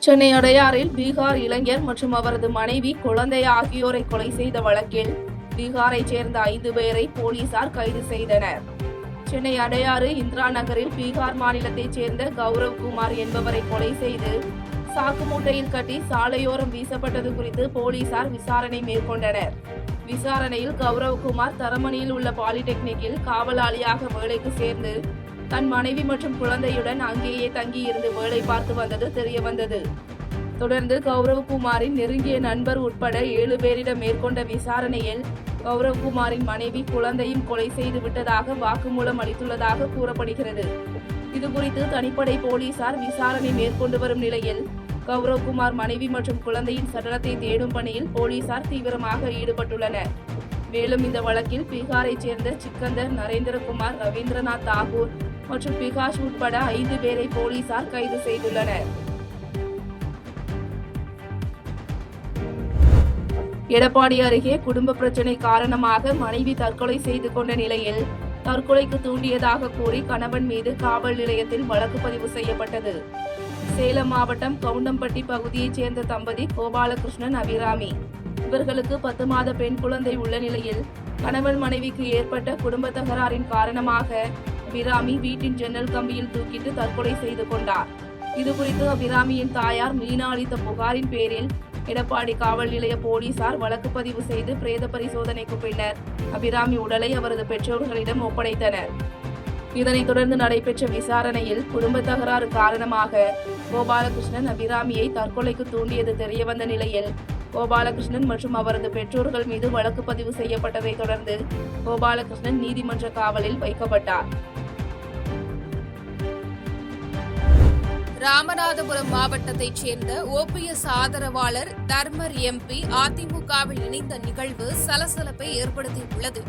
சென்னை அடையாறில் பீகார் இளைஞர் மற்றும் அவரது மனைவி, குழந்தை ஆகியோரை கொலை செய்த வழக்கில் பீகாரைச் சேர்ந்த 5 பேரை போலீசார் கைது செய்தனர். சென்னை அடையாறு இந்திரா நகரில் பீகார் மாநிலத்தைச் சேர்ந்த கௌரவ்குமார் என்பவரை கொலை செய்து சாக்கு மூட்டையில் கட்டி சாலையோரம் வீசப்பட்டது குறித்து போலீசார் விசாரணை மேற்கொண்டனர். விசாரணையில் கௌரவ்குமார் தரமணியில் உள்ள பாலிடெக்னிக்கில் காவலாளியாக வேலைக்கு சேர்ந்து தன் மனைவி மற்றும் குழந்தையுடன் அங்கேயே தங்கியிருந்து வேலை பார்த்து வந்தது தெரியவந்தது. தொடர்ந்து கௌரவ்குமாரின் நெருங்கிய நண்பர் உட்பட 7 பேரிடம் மேற்கொண்ட விசாரணையில் கௌரவ்குமாரின் மனைவி, குழந்தையும் கொலை செய்து விட்டதாக வாக்குமூலம் அளித்துள்ளதாக கூறப்படுகிறது. இதுகுறித்து தனிப்படை போலீசார் விசாரணை மேற்கொண்டு வரும் நிலையில் கௌரவ்குமார் மனைவி மற்றும் குழந்தையின் சடலத்தை தேடும் பணியில் போலீசார் தீவிரமாக ஈடுபட்டுள்ளனர். மேலும் இந்த வழக்கில் பீகாரைச் சேர்ந்த சிக்கந்தர், நரேந்திரகுமார், ரவீந்திரநாத் தாகூர் மற்றும் பிகாஷ் உட்பட 5 பேரை போலீசார் கைது செய்துள்ளனர். எடப்பாடி அருகே குடும்ப பிரச்சினை காரணமாக மனைவி தற்கொலை செய்து கொண்ட நிலையில் தற்கொலைக்கு தூண்டியதாக கூறி கணவன் மீது காவல் நிலையத்தில் வழக்கு பதிவு செய்யப்பட்டது. சேலம் மாவட்டம் கவுண்டம்பட்டி பகுதியைச் சேர்ந்த தம்பதி கோபாலகிருஷ்ணன், அபிராமி. இவர்களுக்கு 10 மாத பெண் குழந்தை உள்ள நிலையில் கணவன் மனைவிக்கு ஏற்பட்ட குடும்ப தகராறின் காரணமாக அபிராமி வீட்டின் ஜன்னல் கம்பியில் தூக்கிட்டு தற்கொலை செய்து கொண்டார். இதுகுறித்து அபிராமியின் தாயார் மீனா அளித்த புகாரின் பேரில் எடப்பாடி காவல் நிலைய போலீசார் வழக்கு பதிவு செய்து பிரேத பரிசோதனைக்கு பின்னர் அபிராமி உடலை அவரது பெற்றோர்களிடம் ஒப்படைத்தனர். இதனைத் தொடர்ந்து நடைபெற்ற விசாரணையில் குடும்ப தகராறு காரணமாக கோபாலகிருஷ்ணன் அபிராமியை தற்கொலைக்கு தூண்டியது தெரியவந்த நிலையில் கோபாலகிருஷ்ணன் மற்றும் அவரது பெற்றோர்கள் மீது வழக்கு பதிவு செய்யப்பட்டதை தொடர்ந்து கோபாலகிருஷ்ணன் நீதிமன்ற காவலில் வைக்கப்பட்டார். ராமநாதபுரம் மாவட்டத்தைச் சேர்ந்த OPS ஆதரவாளர் தர்மர் MP அதிமுகவில் இணைந்த நிகழ்வு சலசலப்பை ஏற்படுத்தியுள்ளது.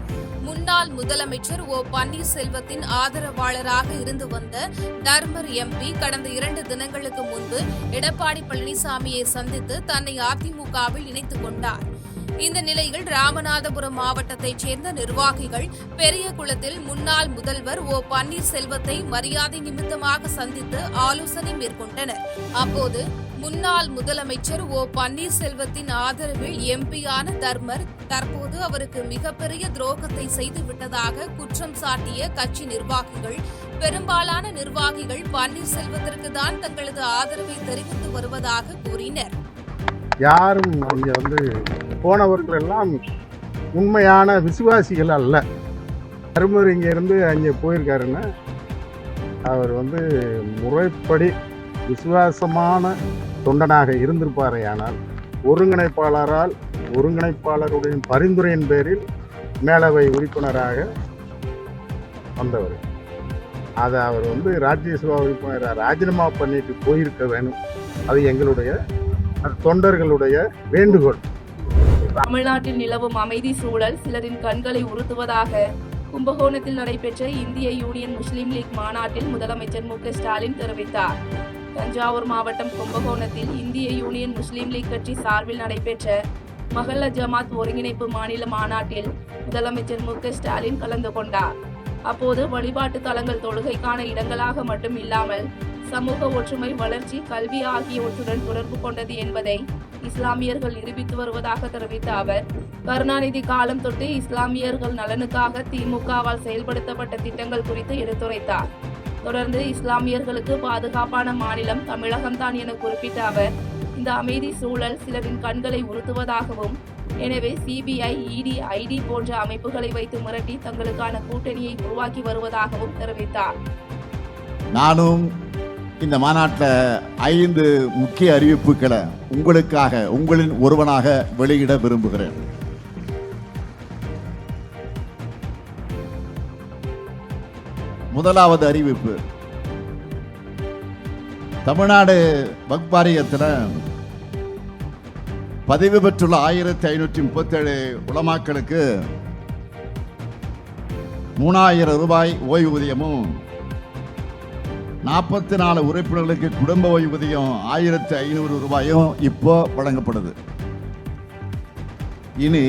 முன்னாள் முதலமைச்சர் பன்னீர்செல்வத்தின் ஆதரவாளராக இருந்து வந்த தர்மர் MP கடந்த 2 தினங்களுக்கு முன்பு எடப்பாடி பழனிசாமியை சந்தித்து தன்னை அதிமுகவில் இணைத்துக் கொண்டார். இந்த நிலையில் ராமநாதபுரம் மாவட்டத்தைச் சேர்ந்த நிர்வாகிகள் பெரியகுளத்தில் முன்னாள் முதல்வர் பன்னீர்செல்வத்தை மரியாதை நிமித்தமாக சந்தித்து ஆலோசனை மேற்கொண்டனர். அப்போது முன்னாள் முதலமைச்சர் பன்னீர்செல்வத்தின் ஆதரவில் MP-யான தர்மர் தற்போது அவருக்கு மிகப்பெரிய துரோகத்தை செய்துவிட்டதாக குற்றம் சாட்டிய கட்சி நிர்வாகிகள், பெரும்பாலான நிர்வாகிகள் பன்னீர்செல்வத்திற்கு தான் தங்களது ஆதரவை தெரிவித்து வருவதாக கூறினர். யாரும் இங்கே போனவர்கள் எல்லாம் உண்மையான விசுவாசிகள் அல்ல. தர்மர் இங்கேருந்து அங்கே போயிருக்காருன்னா அவர் முறைப்படி விசுவாசமான தொண்டனாக இருந்திருப்பாரேயானால் ஒருங்கிணைப்பாளருடைய பரிந்துரையின் பேரில் மேலவை உறுப்பினராக வந்தவர். அதை அவர் ராஜ்யசபா உறுப்பினராக ராஜினாமா பண்ணிட்டு போயிருக்க வேணும். அது எங்களுடைய தொண்டர்களுடைய வேண்டுகோள். தமிழ்நாட்டில் நிலவும் அமைதி சூழல் சிலரின் கண்களை உறுத்துவதாக கும்பகோணத்தில் நடைபெற்ற இந்திய யூனியன் முஸ்லீம் லீக் மாநாட்டில் முதலமைச்சர் மு.க. ஸ்டாலின் தெரிவித்தார். தஞ்சாவூர் மாவட்டம் கும்பகோணத்தில் இந்திய யூனியன் முஸ்லீம் லீக் கட்சி சார்பில் நடைபெற்ற மஹல்ல ஜமாத் ஒருங்கிணைப்பு மாநில மாநாட்டில் முதலமைச்சர் மு.க. ஸ்டாலின் கலந்து கொண்டார். அப்போது வழிபாட்டு தலங்கள் தொழுகைக்கான இடங்களாக மட்டும் இல்லாமல் சமூக ஒற்றுமை, வளர்ச்சி, கல்வி ஆகியவற்றுடன் தொடர்பு கொண்டது என்பதை இஸ்லாமியர்கள் நிரூபித்து வருவதாக தெரிவித்த அவர், கருணாநிதி காலம் தொட்டு இஸ்லாமியர்கள் நலனுக்காக திமுகவால் செயல்படுத்தப்பட்ட திட்டங்கள் குறித்து எடுத்துரைத்தார். தொடர்ந்து இஸ்லாமியர்களுக்கு பாதுகாப்பான மாநிலம் தமிழகம்தான் என குறிப்பிட்ட அவர், இந்த அமைதி சூழல் சிலரின் கண்களை உறுத்துவதாகவும், எனவே CBI, ED, ID போன்ற அமைப்புகளை வைத்து மிரட்டி தங்களுக்கான கூட்டணியை உருவாக்கி வருவதாகவும் தெரிவித்தார். நானும் இந்த மாநாட்டில் 5 முக்கிய அறிவிப்புகளை உங்களுக்காக, உங்களின் ஒருவனாக வெளியிட விரும்புகிறேன். முதலாவது அறிவிப்பு, தமிழ்நாடு வக்ஃப் வாரியத்தில் பதிவு பெற்றுள்ள 1537 உலமாக்களுக்கு 3000 ரூபாய் ஓய்வூதியமும், 44 உறுப்பினர்களுக்கு குடும்ப ஓய்வூதியம் 1500 ரூபாயும் இப்போ வழங்கப்படுது. இனி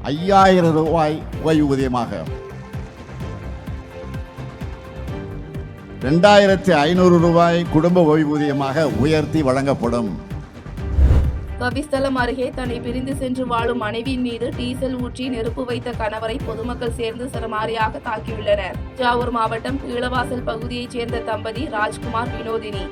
5000 ரூபாய் ஓய்வூதியமாக, 2500 ரூபாய் குடும்ப ஓய்வூதியமாக உயர்த்தி வழங்கப்படும். கபிஸ்தலம் அருகே தன்னை பிரிந்து சென்று வாழும் மனைவியின் மீது டீசல் ஊற்றி நெருப்பு வைத்த கணவரை பொதுமக்கள் சேர்ந்து சரமாரியாக தாக்கியுள்ளனர். தஞ்சாவூர் மாவட்டம் கீழவாசல் பகுதியைச் சேர்ந்த தம்பதி ராஜ்குமார், வினோதினி.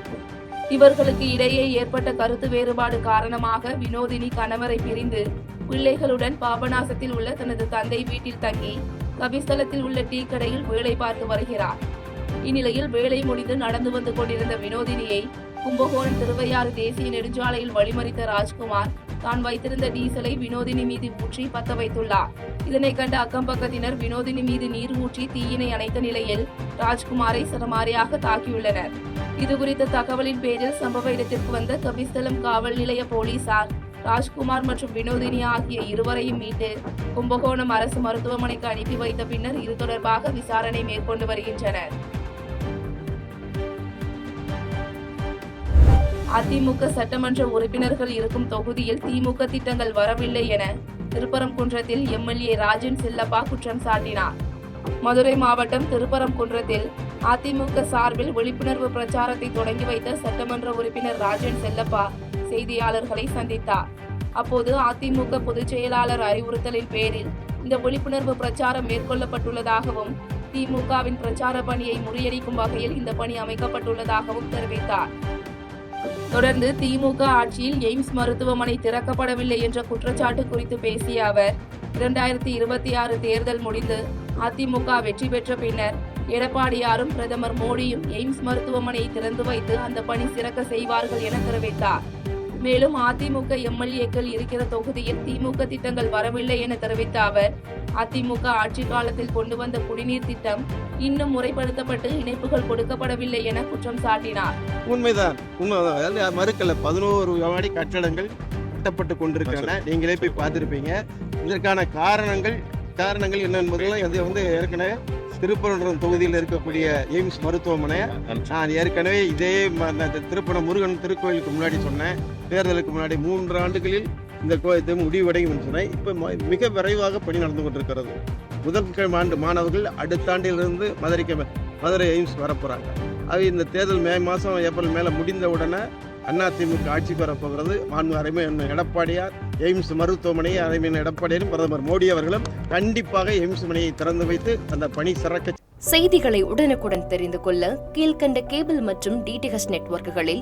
இவர்களுக்கு இடையே ஏற்பட்ட கருத்து வேறுபாடு காரணமாக வினோதினி கணவரை பிரிந்து பிள்ளைகளுடன் பாபநாசத்தில் உள்ள தனது தந்தை வீட்டில் தங்கி கபிஸ்தலத்தில் உள்ள டீ கடையில் வேலை பார்த்து வருகிறார். இந்நிலையில் வேலை முடிந்து நடந்து வந்து கொண்டிருந்த வினோதினியை கும்பகோணம் திருவையாறு தேசிய நெடுஞ்சாலையில் வழிமறித்த ராஜ்குமார் தான் வைத்திருந்த டீசலை வினோதினி மீது ஊற்றி பத்த வைத்துள்ளார். இதனை கண்ட அக்கம் பக்கத்தினர் வினோதினி மீது நீர் ஊற்றி தீயினை அணைத்த நிலையில் ராஜ்குமாரை சரமாரியாக தாக்கியுள்ளனர். இதுகுறித்த தகவலின் பேரில் சம்பவ இடத்திற்கு வந்த கபிஸ்தலம் காவல் நிலைய போலீசார் ராஜ்குமார் மற்றும் வினோதினி ஆகிய இருவரையும் மீட்டு கும்பகோணம் அரசு மருத்துவமனைக்கு அனுப்பி வைத்த பின்னர் இது தொடர்பாக விசாரணை மேற்கொண்டு வருகின்றனர். அதிமுக சட்டமன்ற உறுப்பினர்கள் இருக்கும் தொகுதியில் திமுக திட்டங்கள் வரவில்லை என திருப்பரங்குன்றத்தில் எம்எல்ஏ ராஜன் செல்லப்பா குற்றம் சாட்டினார். மதுரை மாவட்டம் திருப்பரங்குன்றத்தில் அதிமுக சார்பில் விழிப்புணர்வு பிரச்சாரத்தை தொடங்கி வைத்த சட்டமன்ற உறுப்பினர் ராஜன் செல்லப்பா செய்தியாளர்களை சந்தித்தார். அப்போது அதிமுக பொதுச் செயலாளர் அறிவுறுத்தலின் பேரில் இந்த விழிப்புணர்வு பிரச்சாரம் மேற்கொள்ளப்பட்டுள்ளதாகவும் திமுகவின் பிரச்சார பணியை முறியடிக்கும் வகையில் இந்த பணி அமைக்கப்பட்டுள்ளதாகவும் தெரிவித்தார். தொடர்ந்து திமுக ஆட்சியில் எய்ம்ஸ் மருத்துவமனை திறக்கப்படவில்லை என்ற குற்றச்சாட்டு குறித்து பேசிய அவர் 2026 தேர்தல் முடிந்து அதிமுக வெற்றி பெற்ற பின்னர் எடப்பாடியாரும் பிரதமர் மோடியும் எய்ம்ஸ் மருத்துவமனையை திறந்து வைத்து அந்த பணி சிறக்க செய்வார்கள் என தெரிவித்தார். மேலும் அதிமுக எம்எல்ஏக்கள் இருக்கிற தொகுதியில் திமுக திட்டங்கள் வரவில்லை என தெரிவித்த அவர் அதிமுக ஆட்சி காலத்தில் கொண்டு வந்த குடிநீர் திட்டம் இன்னும் முறைப்படுத்தப்பட்டு இணைப்புகள் கொடுக்கப்படவில்லை என குற்றம் சாட்டினார். உண்மைதான் மறுக்கல 11 விவாடி கட்டடங்கள் கட்டப்பட்டு கொண்டிருக்கின்றன. நீங்களே போய் பார்த்திருப்பீங்க. இதற்கான காரணங்கள் என்ன என்பதெல்லாம் ஏற்கனவே திருப்பரங்குன்றம் தொகுதியில் இருக்கக்கூடிய எய்ம்ஸ் மருத்துவமனை நான் ஏற்கனவே இதே திருப்பணம் முருகன் திருக்கோயிலுக்கு முன்னாடி சொன்னேன். தேர்தலுக்கு முன்னாடி 3 ஆண்டுகளில் இந்த முடிவடையும் என்று சொன்னேன். இப்போ மிக விரைவாக பணி நடந்து கொண்டிருக்கிறது. முதல் ஆண்டு மாணவர்கள் அடுத்த ஆண்டிலிருந்து மதுரை எய்ம்ஸ் வரப்போறாங்க. அது இந்த தேர்தல் மே மாதம் ஏப்ரல் மேலே முடிந்த உடனே அதிமுக ஆட்சிக்கு வரப்போகிறது. எடப்பாடியார் எய்ம்ஸ் மருத்துவமனையை அரைமையான எடப்பாடியாரும் பிரதமர் மோடி அவர்களும் கண்டிப்பாக எய்ம்ஸ் மனையை திறந்து வைத்து அந்த பணி சிறக்க. செய்திகளை உடனுக்குடன் தெரிந்து கொள்ள கீழ்கண்ட கேபிள் மற்றும் டிடிஎச் நெட்வொர்க்குகளில்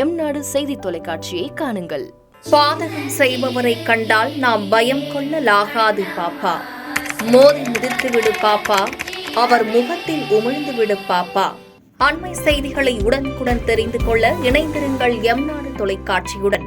எம்நாடு செய்தி தொலைக்காட்சியை காணுங்கள். பாதகம் செய்பவரை கண்டால் நாம் பயம் கொள்ளலாகாது பாப்பா. மோதி மிதித்து விடு பாப்பா, அவர் முகத்தில் உமிழ்ந்து விடு பாப்பா. அண்மை செய்திகளை உடனுக்குடன் தெரிந்து கொள்ள இணைந்திருங்கள் எம்நாடு தொலைக்காட்சியுடன்.